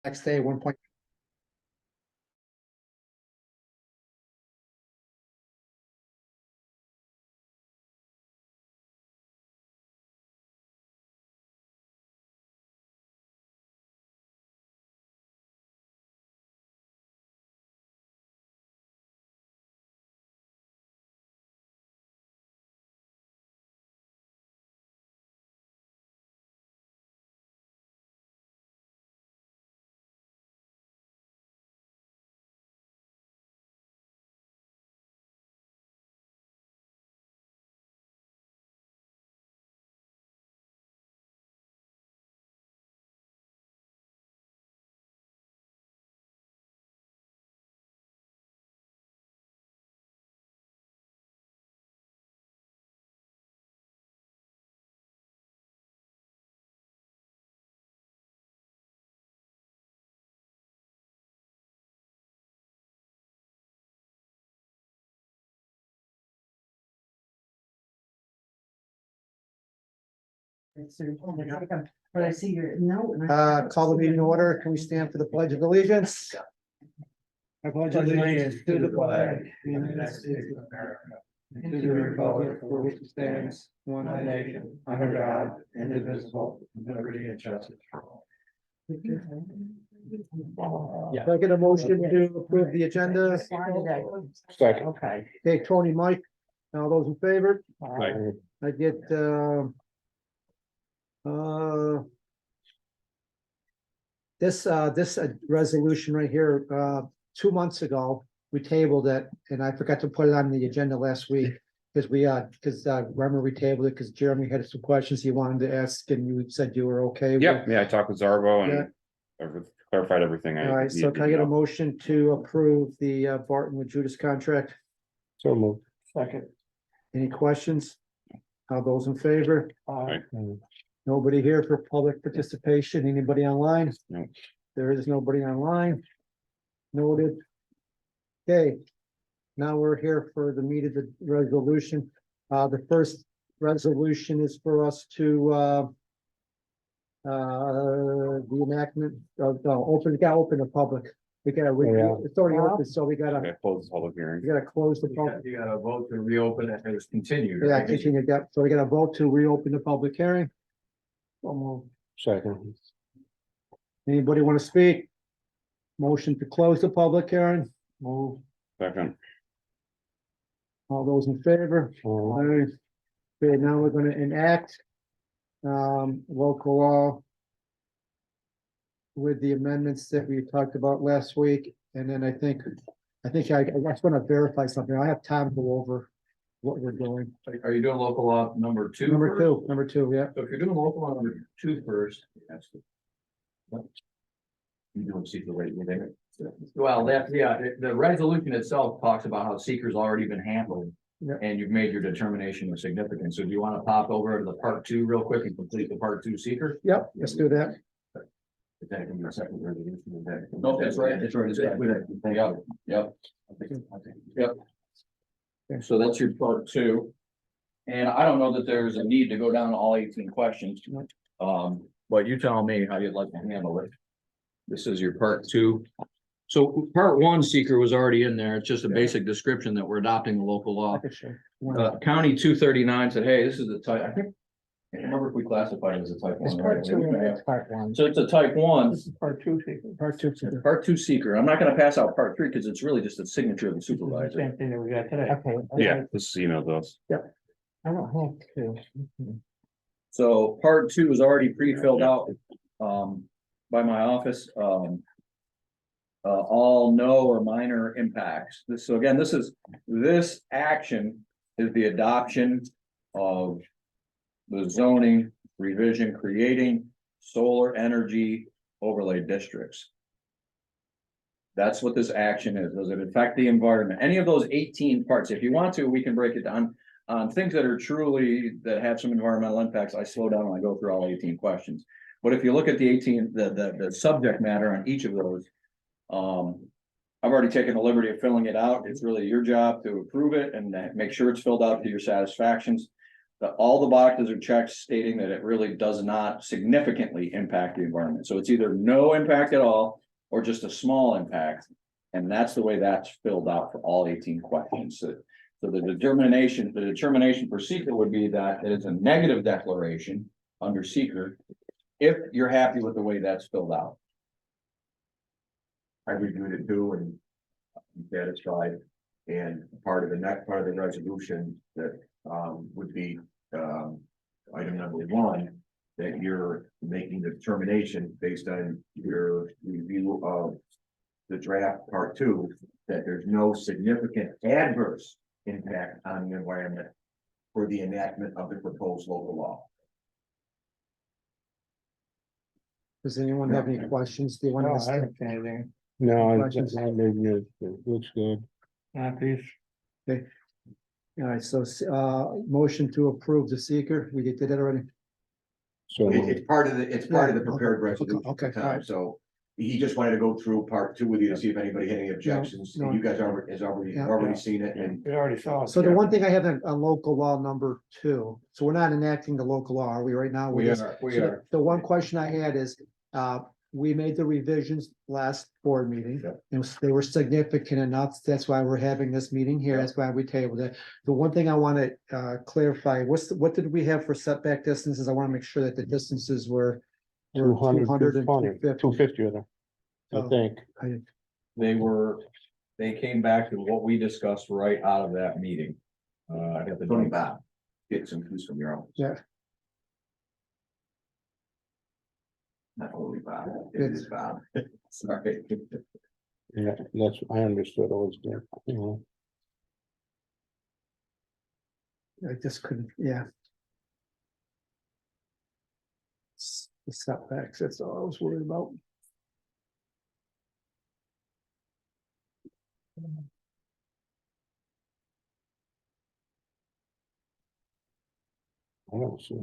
next day, 1 point. But I see your note. Call the meeting to order. Can we stand for the pledge of allegiance? I pledge allegiance to the flag of the United States of America, and to the republic for which it stands, one nation, under God, indivisible, with liberty and justice for all. Yeah. Can I get a motion to approve the agenda? Second. Okay. Okay, Tony, Mike, all those in favor? Aye. I get, this resolution right here, 2 months ago, we tabled it, and I forgot to put it on the agenda last week. Because remember we tabled it because Jeremy had some questions he wanted to ask, and you said you were okay. Yeah, I talked with Zarbo and clarified everything. All right, so can I get a motion to approve the Barton with Judas contract? So moved. Second. Any questions? All those in favor? Aye. Nobody here for public participation? Anybody online? No. There is nobody online. Noted. Okay. Now we're here for the meat of the resolution. The first resolution is for us to the enactment of, open the public. We gotta, it's already open, so we gotta Close the public hearing. close the public. You gotta vote to reopen it, and it's continued. Yeah, continue that. So we gotta vote to reopen the public hearing. Second. Anybody want to speak? Motion to close the public hearing? Move. Second. All those in favor? Aye. Okay, now we're gonna enact local law with the amendments that we talked about last week. And then I just want to verify something. I have time to go over what we're doing. Are you doing local law number two? Number two, yeah. So if you're doing local law number two first. That's good. You don't see the rate there. Well, the resolution itself talks about how seeker's already been handled. Yeah. And you've made your determination of significance. So do you want to pop over to the part two real quick and complete the part two seeker? Yep, let's do that. Is that gonna be a second resolution? No, that's right. That's right. Yep. Yep. Yep. So that's your part two. And I don't know that there's a need to go down to all 18 questions. But you tell me how you'd like to handle it. This is your part two. So part one seeker was already in there. It's just a basic description that we're adopting the local law. County 239 said, hey, this is the type, I think. I can't remember if we classified it as a type It's one. part right? two, and it's part one. So it's a type one. This is part two. Part two. Part two seeker. I'm not gonna pass out part three because it's really just a signature of the supervisor. Same thing that we got today. Okay. Yeah, this is, those. I don't have to. So part two is already pre-filled out by my office. All no or minor impacts. So again, this action is the adoption of the zoning revision, creating solar energy overlay districts. That's what this action is. Does it affect the environment? Any of those 18 parts, if you want to, we can break it down on things that are truly, that have some environmental impacts. I slow down when I go through all 18 questions. But if you look at the 18, the subject matter on each of those, I've already taken the liberty of filling it out. It's really your job to approve it and make sure it's filled out to your satisfactions. all the boxes are checked stating that it really does not significantly impact the environment. So it's either no impact at all or just a small impact. And that's the way that's filled out for all 18 questions. So the determination for seeker would be that it is a negative declaration under seeker if you're happy with the way that's filled out. I reviewed it too and I'm satisfied. And part of the next part of the resolution that would be item number 1, that you're making the determination based on your review of the draft part 2, that there's no significant adverse impact on the environment for the enactment of the proposed local law. Does anyone have any questions? Do you want No, I to? don't see anything. No, Questions? it looks good. Please. All right, so, motion to approve the seeker, we did it already. So It's part of the prepared Okay, resolution. okay, Tom. all right. So he just wanted to go through part 2 with you to see if anybody had any objections. no. You guys has Yeah. already seen it, and We already saw it. So the one thing I have on local law number 2, so we're not enacting the local law, are we right now? We We're just- are, we so are. The one question I had is, we made the revisions last board meeting. Yep. And they were significant enough, that's why we're having this meeting here, Yep. that's why we tabled it. The one thing I want to clarify, what did we have for setback distances? I want to make sure that the distances were 200, 200 and 220, 250 of them, I Oh. think. They came back to what we discussed right out of that meeting. I got the. Tony Bob, get some clues from your office. Yeah. Not only Bob, it is Bob. Sorry. Yeah, that's, I understood it was good, you know. I just couldn't, yeah. The setbacks, that's all I was worried about. I don't see.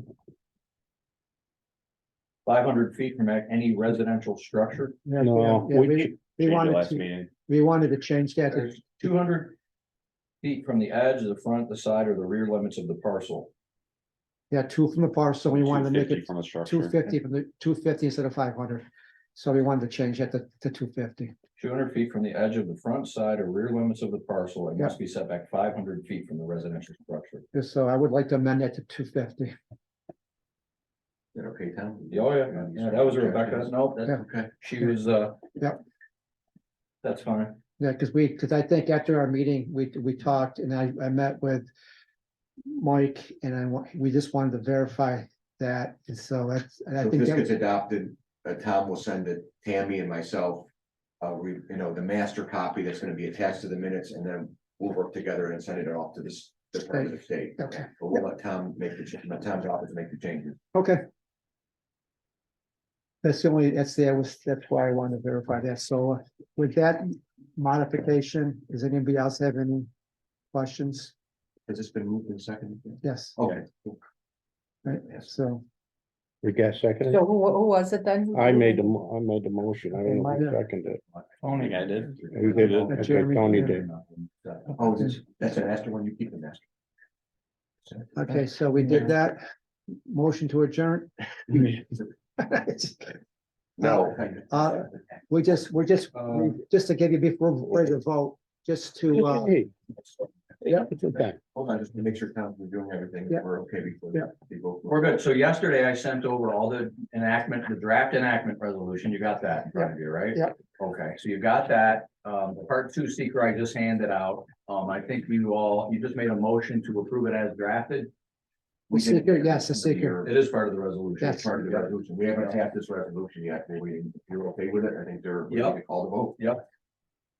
500 feet from any residential structure. Yeah, No, yeah, we- we Change the wanted last to, meeting. we wanted to change that to There's 200 feet from the edge, the front, the side, or the rear limits of the parcel. Yeah, 2 from the parcel, we wanted to make 250 it from the structure. 250 from the 250 instead of 500. So we wanted to change that to 250. 200 feet from the edge of the front, side, or rear limits of the parcel, and Yeah. must be set back 500 feet from the residential structure. So I would like to amend that to 250. Is that okay, Tom? Oh, yeah, that was Rebecca, no, Yeah. that, Okay. she was, Yep. That's fine. Yeah, because I think after our meeting, we talked and I met with Mike and we just wanted to verify that. And so that's, and I So if think this that, gets adopted, Tom will send it, Tammy and myself. The master copy that's gonna be attached to the minutes, and then we'll work together and send it off to this Department of State. okay, But we'll let Tom make let Tom's office make the changes. okay. That's the only, that's why I wanted to verify that. So with that modification, does anybody else have any questions? Has this been moved in second? Yes, Okay. right, Yes. so, We got second. So who was it then? I made the motion. I don't know who Yeah. seconded it. Tony, I did. Who did? Okay, Jeremy, Tony yeah. did. Oh, that's an master one, you keep the master. okay, so we did that. Motion to adjourn. No. We're just to give you before we're to vote, just to, Hey, yeah, it's okay. Hold on, just to make sure Tom's doing everything, Yeah. we're okay before. Yeah. we go. We're good. So yesterday I sent over all the draft enactment resolution. You got that in front of you, right? Yeah. Okay, so you got that. Part 2 seeker I just handed out. I think you just made a motion to approve it as drafted. the seeker, yes, the seeker. It is part of the resolution. Yes. It's part of the resolution, we haven't passed this resolution yet, if you're okay with it, I think they're ready to call the vote.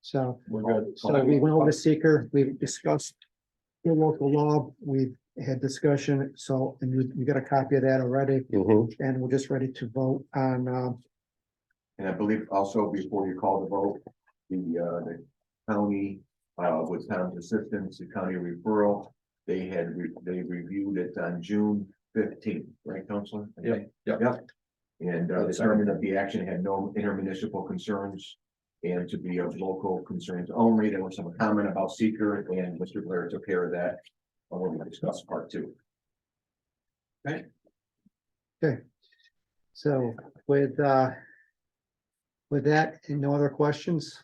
So, We're good. so we went over the seeker, we discussed the local law, we had discussion, so, and you got a copy of that already, Mhm. and we're just ready to vote on, And I believe also before you call the vote, the county, with Tom's assistance, the county referral, they reviewed it on June 15th, right, Counselor? I think? Yep. And determined that the action had no intermunicipal concerns and to be of local concerns only. There was some comment about seeker, and Mr. Blair took care of that when we discussed part 2. Okay. Okay. So with that, no other questions?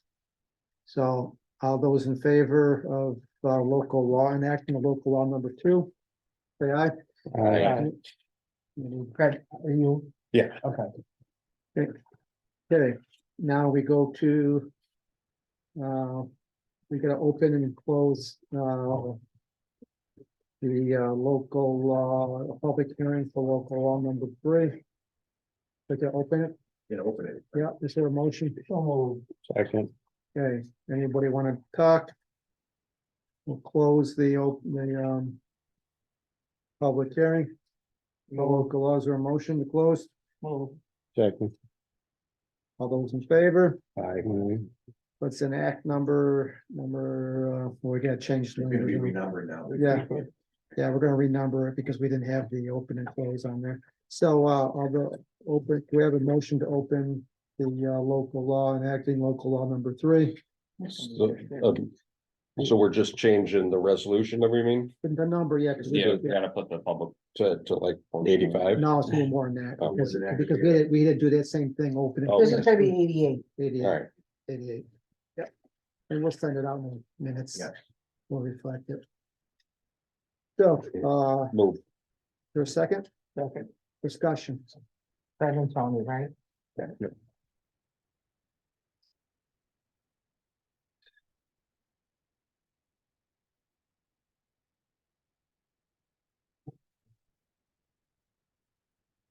So all those in favor of local law enacting local law number 2, say aye. Aye. Fred, are you? Yeah. Okay. Okay, now we go to we gotta open and close the local law, public hearing for local law number 3. We can open it. Open it. Yeah, is there a motion? Second. Okay, anybody want to talk? We'll close the public hearing. The local laws are a motion to close. Second. All those in favor? Aye. Let's enact number, we gotta change. the It's gonna be number. renumbered now. Yeah, we're gonna renumber it because we didn't have the open and close on there. So, do we have a motion to open the local law enacting local law number 3? So we're just changing the resolution that we mean The number, yeah, because Yeah, we gotta put the public, to like 85? no, it's even more than that, Oh, because, more than that, because we had to do that same thing, open. Oh, This is gonna be 88. 88, All right, 88. Yep. And we'll send it out in minutes. Yeah. We'll reflect it. So, move. for a second? Second. Discussion. Fred and Tony, right?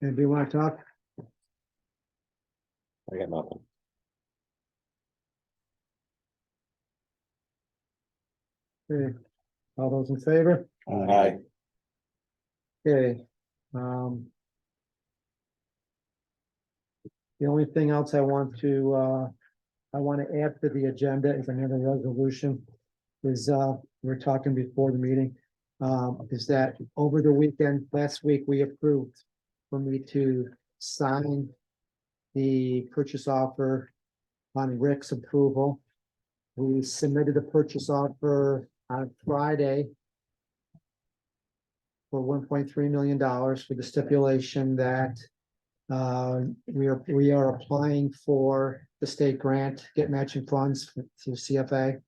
Anybody want to talk? I got nothing. Okay. All those in favor? Aye. Okay. The only thing else I want to add to the agenda is another resolution. Is, we were talking before the meeting, is that over the weekend, last week, we approved for me to sign the purchase offer on Rick's approval. We submitted a purchase offer on Friday for $1.3 million for the stipulation that we are applying for the state grant, get matching funds through CFA.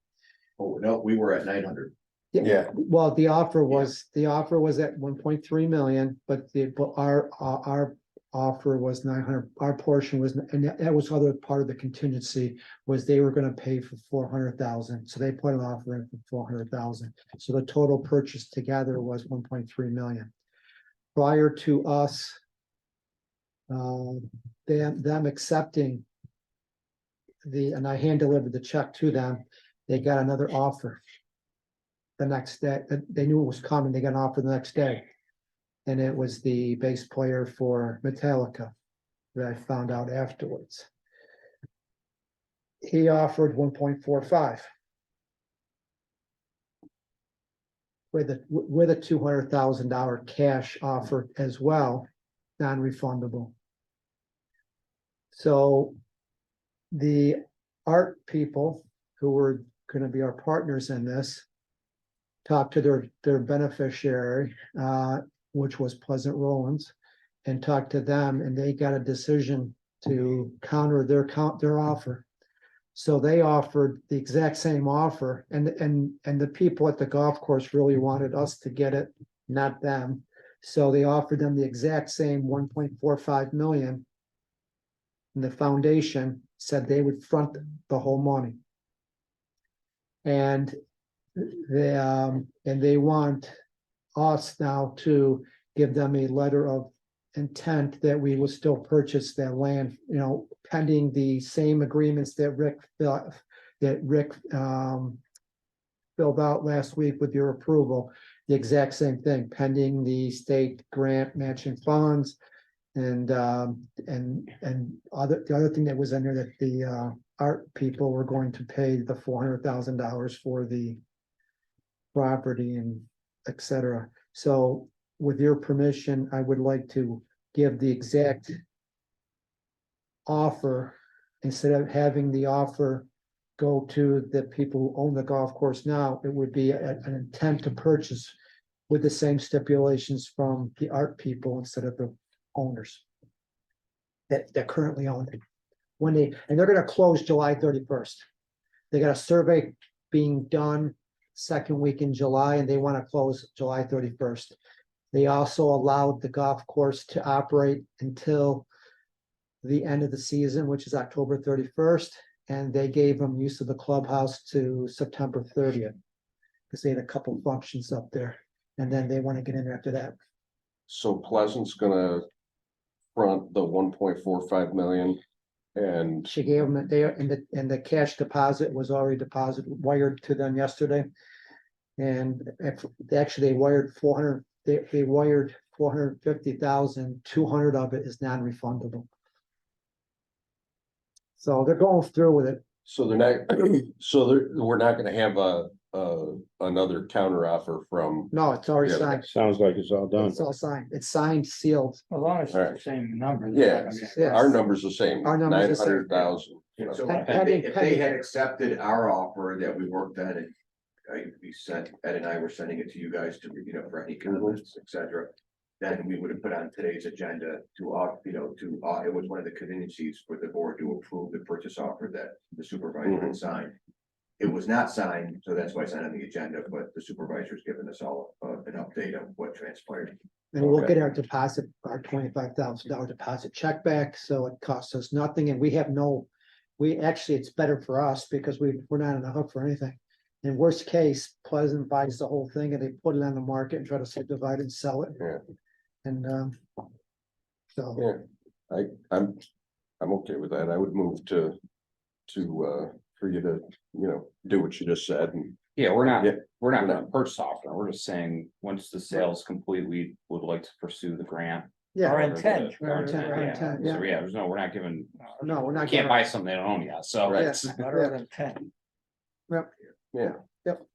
Oh, no, we were at 900. Yeah. Well, the offer was at 1.3 million, but our offer was 900, our portion was, and that was other part of the contingency, was they were gonna pay for 400,000, so they put an offer in for 400,000. So the total purchase together was 1.3 million. Prior to us, them accepting and I hand delivered the check to them, they got another offer the next day. They knew it was coming, they got an offer the next day. And it was the bass player for Metallica that I found out afterwards. He offered 1.45. With a $200,000 cash offer as well, non-refundable. So the art people who were gonna be our partners in this talked to their beneficiary, which was Pleasant Rollins, and talked to them, and they got a decision to counter their offer. So they offered the exact same offer, and the people at the golf course really wanted us to get it, not them. So they offered them the exact same 1.45 million. And the foundation said they would front the whole money. And they want us now to give them a letter of intent that we will still purchase that land, pending the same agreements that Rick filled out last week with your approval. The exact same thing, pending the state grant matching funds. And the other thing that was in there, that the art people were going to pay the $400,000 for the property and et cetera. So with your permission, I would like to give the exact offer, instead of having the offer go to the people who own the golf course now, it would be an intent to purchase with the same stipulations from the art people instead of the owners. That currently own it. And they're gonna close July 31st. They got a survey being done second week in July, and they want to close July 31st. They also allowed the golf course to operate until the end of the season, which is October 31st, and they gave them use of the clubhouse to September 30th. Because they had a couple functions up there, and then they want to get in after that. So Pleasant's gonna front the 1.45 million and She gave them it there, and the cash deposit was already wired to them yesterday. And actually, they wired 400, they wired 450,000, 200 of it is non-refundable. So they're going through with it. so they're not, we're not gonna have another counter offer from, No, it's already Yeah. signed. Sounds like it's all done. It's all signed. It's signed, sealed. As long as Alright. it's the same number. Yeah. Yes. our number's the same, Our number's the same. 900,000. So Pending- if they had accepted our offer that we worked on it, Ed and I were sending it to you guys to, for any comments, et cetera. Then we would have put on today's agenda it was one of the contingencies for the board to approve the purchase offer that the supervisor had signed. It was not signed, so that's why it's not on the agenda, but the supervisor's given us all an update on what transpired. And we'll Okay. get our deposit, our $25,000 deposit check back, so it costs us nothing, and it's better for us because we're not on the hook for anything. In worst case, Pleasant buys the whole thing and they put it on the market and try to subdivide and sell it. Yeah. And, so, Yeah, I'm okay with that. I would move to for you to, do what you just said and. Yeah, we're not Yeah. gonna purchase off, we're just saying, once the sale's complete, we would like to pursue the grant. yeah, Our intent. Our intent, Our yeah. intent, So, yeah, we're not giving, no, we're not. can't gonna- buy something they don't own yet, so. Right. it's-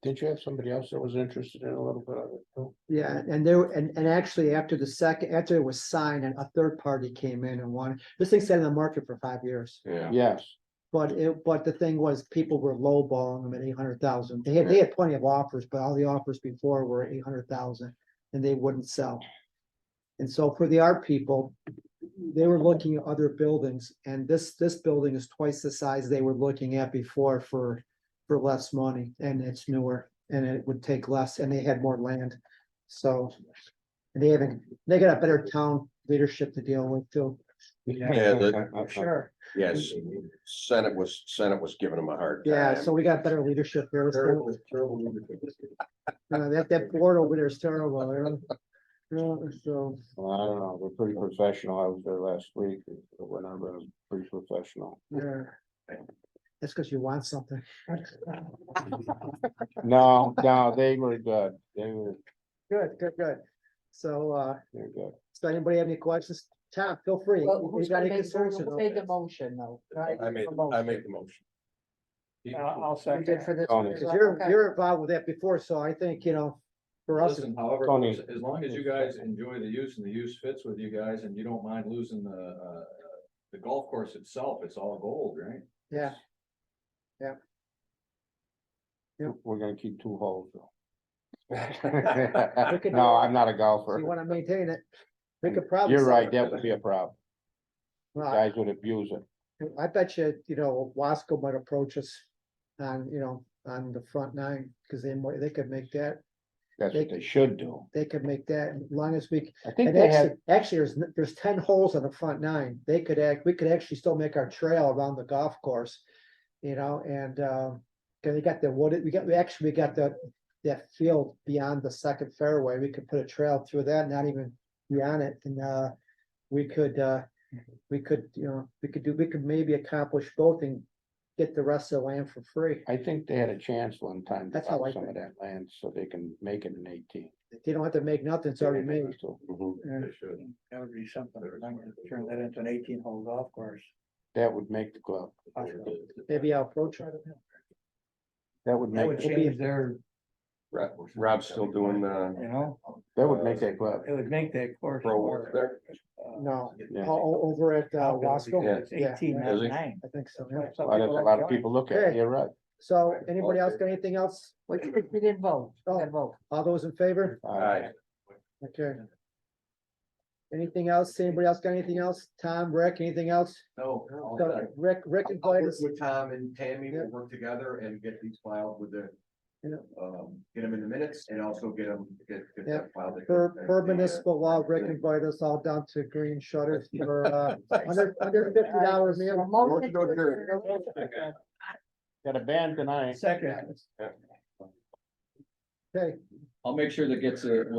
Did you have somebody else that was interested in a little bit of it? too? Yeah, and there, and actually after after it was signed and a third party came in and wanted, this thing's been in the market for 5 years. Yeah, Yes, But the thing was, people were lowballing them at 800,000. They had plenty of offers, but all the offers before were 800,000 and they wouldn't sell. And so for the art people, they were looking at other buildings, and this building is twice the size they were looking at before for less money, and it's newer and it would take less, and they had more land. So they got a better town leadership to deal with too. Sure. yes, Senate was giving them a hard time. Yeah, so we got better leadership there. That board over there is terrible, so, well, I don't know, they're pretty professional. I was there last week, when I was pretty professional. yeah. That's because you want something. No, they were good, they were Good. So, good. does anybody have any questions? Tom, feel free. Well, You who's got gonna any make, concerns? who made the motion though? I make the motion. I'll You did for this, Tony. because you're involved with that before, so I think, for us, Listen, however, Tony. as long as you guys enjoy the use and the use fits with you guys and you don't mind losing the golf course itself, it's all gold, right? yeah, We're gonna keep 2 holes though. could- No, I'm not a if you golfer. want to maintain it. We could probably. You're sell right, it. that would be a problem. Well, Guys would abuse it. I bet you, Wasco might approach us on, on the front 9, because they could make that, That's what they should do. they could make that, as long as we. I think And they had, actually, there's 10 holes on the front 9. We could actually still make our trail around the golf course. And cause we got we got that field beyond the second fairway. We could put a trail through that, not even beyond it. And we could maybe accomplish both and get the rest of the land for free. I think they had a chance one time to That's how buy I some think. of that land so they can make it an 18. They don't have to make nothing, it's already made. So, Yeah. They should. That would be something, turn that into an 18-hole golf course. that would make the club. Maybe I'll approach it. That would That would make, change their, Rob's still doing, that would make that club. it would make that course. pro work there. No, Yeah. over at Wasco. Yeah. It's 18, Is not he? 9. I think so. A lot of people look at it, you're right. So anybody else got anything else? We didn't vote. Oh. Vote. All those in favor? Aye. Okay. Anything else? Anybody else got anything else? Tom, Rick, anything else? No. So Rick and I'll Clyde work is, with Tom and Tammy, Yeah. we'll work together and get these filed with the. Yeah. Get them in the minutes and also get them, get Yeah. that filed. per municipal law, Rick invite us all down to green shutters for, under $50 meal. Motion to adjourn. Got a band tonight. Second. Okay. I'll make sure that gets a, we'll